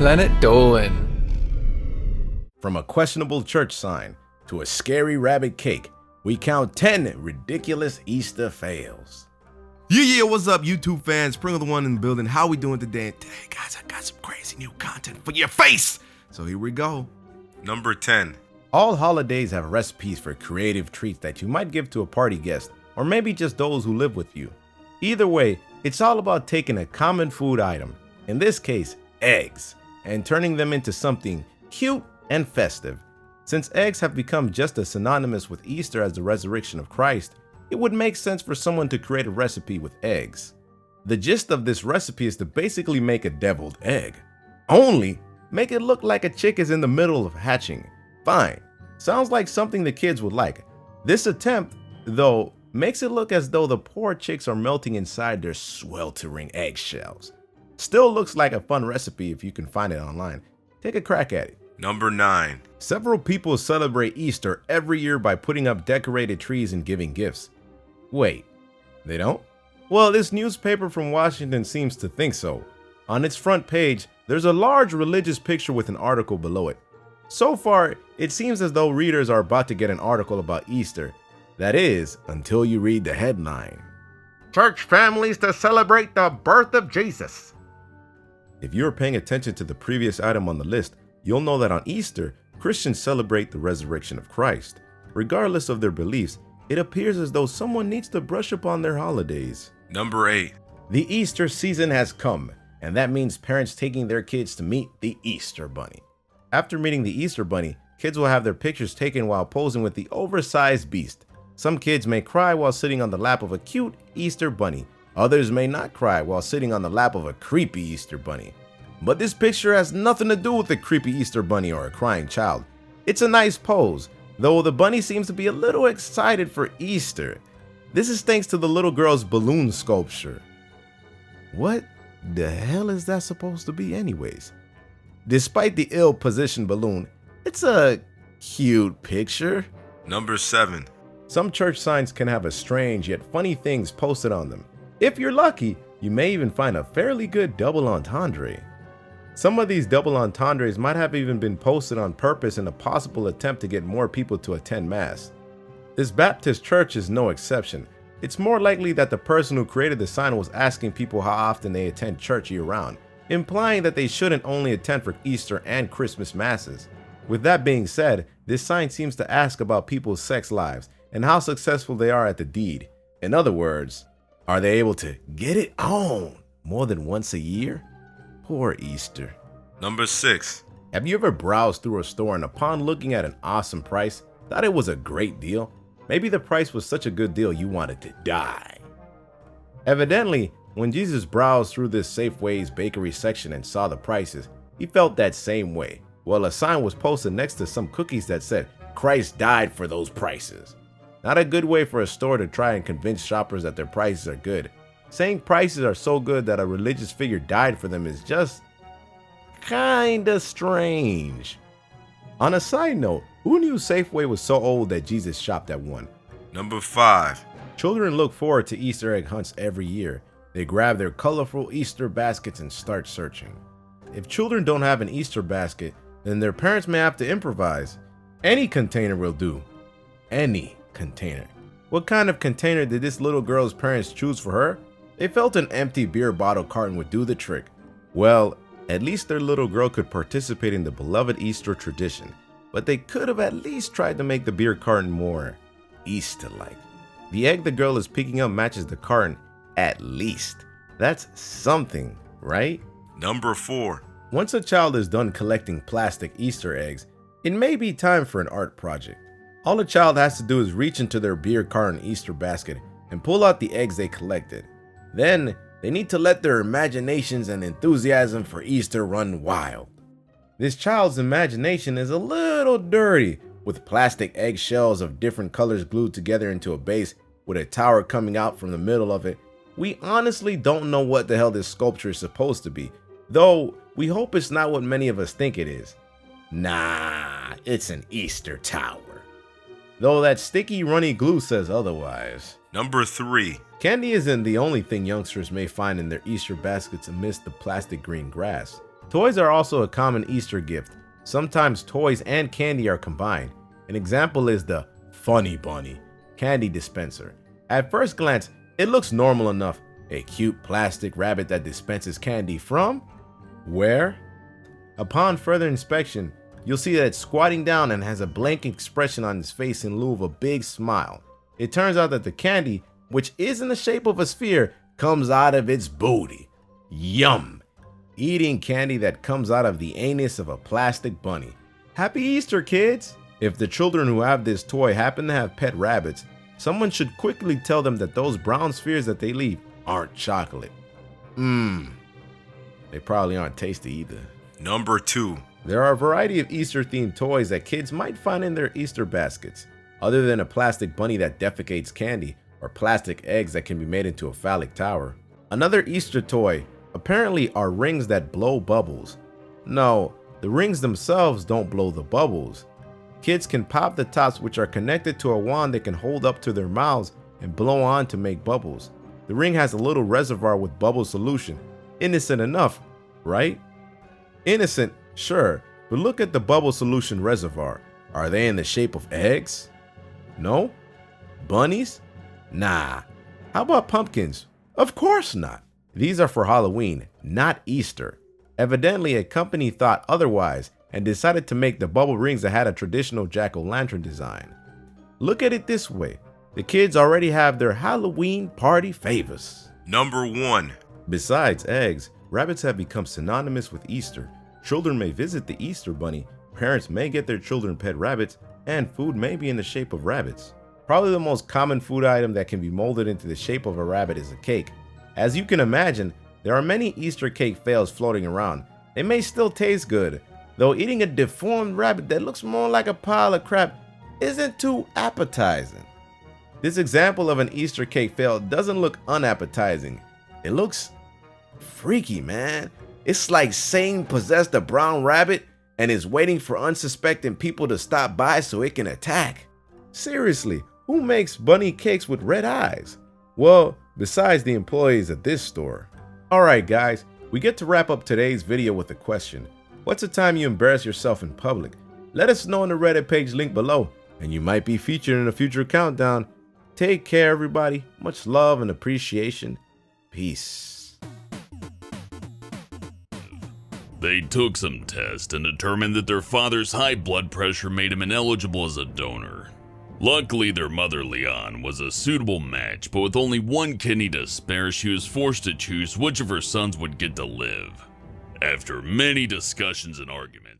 Planet Dolan. From a questionable church sign to a scary rabbit cake, we count 10 ridiculous Easter fails. Yeah, what's up, YouTube fans? Sprinkle the one in the building. How we doing today? And today, guys, I got some crazy new content for your face. So here we go. Number 10. All holidays have recipes for creative treats that you might give to a party guest, or maybe just those who live with you. Either way, it's all about taking a common food item, in this case, eggs, and turning them into something cute and festive. Since eggs have become just as synonymous with Easter as the resurrection of Christ, it would make sense for someone to create a recipe with eggs. The gist of this recipe is to basically make a deviled egg. Only make it look like a chick is in the middle of hatching. Fine. Sounds like something the kids would like. This attempt, though, makes it look as though the poor chicks are melting inside their sweltering eggshells. Still looks like a fun recipe if you can find it online. Take a crack at it. Number 9. Several people celebrate Easter every year by putting up decorated trees and giving gifts. Wait, they don't? Well, this newspaper from Washington seems to think so. On its front page, there's a large religious picture with an article below it. So far, it seems as though readers are about to get an article about Easter. That is, until you read the headline. Church families to celebrate the birth of Jesus. If you're paying attention to the previous item on the list, you'll know that on Easter, Christians celebrate the resurrection of Christ. Regardless of their beliefs, it appears as though someone needs to brush up on their holidays. Number 8. The Easter season has come, and that means parents taking their kids to meet the Easter Bunny. After meeting the Easter Bunny, kids will have their pictures taken while posing with the oversized beast. Some kids may cry while sitting on the lap of a cute Easter Bunny. Others may not cry while sitting on the lap of a creepy Easter Bunny. But this picture has nothing to do with a creepy Easter Bunny or a crying child. It's a nice pose, though the bunny seems to be a little excited for Easter. This is thanks to the little girl's balloon sculpture. What the hell is that supposed to be anyways? Despite the ill-positioned balloon, it's a cute picture. Number 7. Some church signs can have a strange yet funny things posted on them. If you're lucky, you may even find a fairly good double entendre. Some of these double entendres might have even been posted on purpose in a possible attempt to get more people to attend Mass. This Baptist church is no exception. It's more likely that the person who created the sign was asking people how often they attend church year-round, implying that they shouldn't only attend for Easter and Christmas Masses. With that being said, this sign seems to ask about people's sex lives and how successful they are at the deed. In other words, are they able to get it on more than once a year? Poor Easter. Number 6. Have you ever browsed through a store and upon looking at an awesome price, thought it was a great deal? Maybe the price was such a good deal you wanted to die. Evidently, when Jesus browsed through this Safeway's bakery section and saw the prices, he felt that same way. Well, a sign was posted next to some cookies that said, "Christ died for those prices." Not a good way for a store to try and convince shoppers that their prices are good. Saying prices are so good that a religious figure died for them is just kinda strange. On a side note, who knew Safeway was so old that Jesus shopped at one? Number 5. Children look forward to Easter egg hunts every year. They grab their colorful Easter baskets and start searching. If children don't have an Easter basket, then their parents may have to improvise. Any container will do. Any container. What kind of container did this little girl's parents choose for her? They felt an empty beer bottle carton would do the trick. Well, at least their little girl could participate in the beloved Easter tradition, but they could have at least tried to make the beer carton more Easter-like. The egg the girl is picking up matches the carton, at least. That's something, right? Number 4. Once a child is done collecting plastic Easter eggs, it may be time for an art project. All a child has to do is reach into their beer carton Easter basket and pull out the eggs they collected. Then, they need to let their imaginations and enthusiasm for Easter run wild. This child's imagination is a little dirty, with plastic eggshells of different colors glued together into a base with a tower coming out from the middle of it. We honestly don't know what the hell this sculpture is supposed to be, though we hope it's not what many of us think it is. Nah, it's an Easter tower. Though that sticky runny glue says otherwise. Number 3. Candy isn't the only thing youngsters may find in their Easter baskets amidst the plastic green grass. Toys are also a common Easter gift. Sometimes toys and candy are combined. An example is the Funny Bunny candy dispenser. At first glance, it looks normal enough. A cute plastic rabbit that dispenses candy from where? Upon further inspection, you'll see that it's squatting down and has a blank expression on its face in lieu of a big smile. It turns out that the candy, which is in the shape of a sphere, comes out of its booty. Yum! Eating candy that comes out of the anus of a plastic bunny. Happy Easter, kids! If the children who have this toy happen to have pet rabbits, someone should quickly tell them that those brown spheres that they leave aren't chocolate. They probably aren't tasty either. Number 2. There are a variety of Easter-themed toys that kids might find in their Easter baskets. Other than a plastic bunny that defecates candy, or plastic eggs that can be made into a phallic tower. Another Easter toy, apparently, are rings that blow bubbles. No, the rings themselves don't blow the bubbles. Kids can pop the tops, which are connected to a wand they can hold up to their mouths and blow on to make bubbles. The ring has a little reservoir with bubble solution. Innocent enough, right? Innocent, sure, but look at the bubble solution reservoir. Are they in the shape of eggs? No? Bunnies? Nah. How about pumpkins? Of course not. These are for Halloween, not Easter. Evidently, a company thought otherwise and decided to make the bubble rings that had a traditional jack-o'-lantern design. Look at it this way. The kids already have their Halloween party favors. Number 1. Besides eggs, rabbits have become synonymous with Easter. Children may visit the Easter bunny, parents may get their children pet rabbits, and food may be in the shape of rabbits. Probably the most common food item that can be molded into the shape of a rabbit is a cake. As you can imagine, there are many Easter cake fails floating around. They may still taste good, though eating a deformed rabbit that looks more like a pile of crap isn't too appetizing. This example of an Easter cake fail doesn't look unappetizing. It looks freaky, man. It's like Satan possessed a brown rabbit and is waiting for unsuspecting people to stop by so it can attack. Seriously, who makes bunny cakes with red eyes? Well, besides the employees at this store. Alright guys, we get to wrap up today's video with a question. What's the time you embarrass yourself in public? Let us know in the Reddit page link below, and you might be featured in a future countdown. Take care everybody, much love and appreciation. Peace. They took some tests and determined that their father's high blood pressure made him ineligible as a donor. Luckily, their mother, Leon, was a suitable match, but with only one kidney to spare, she was forced to choose which of her sons would get to live. After many discussions and arguments,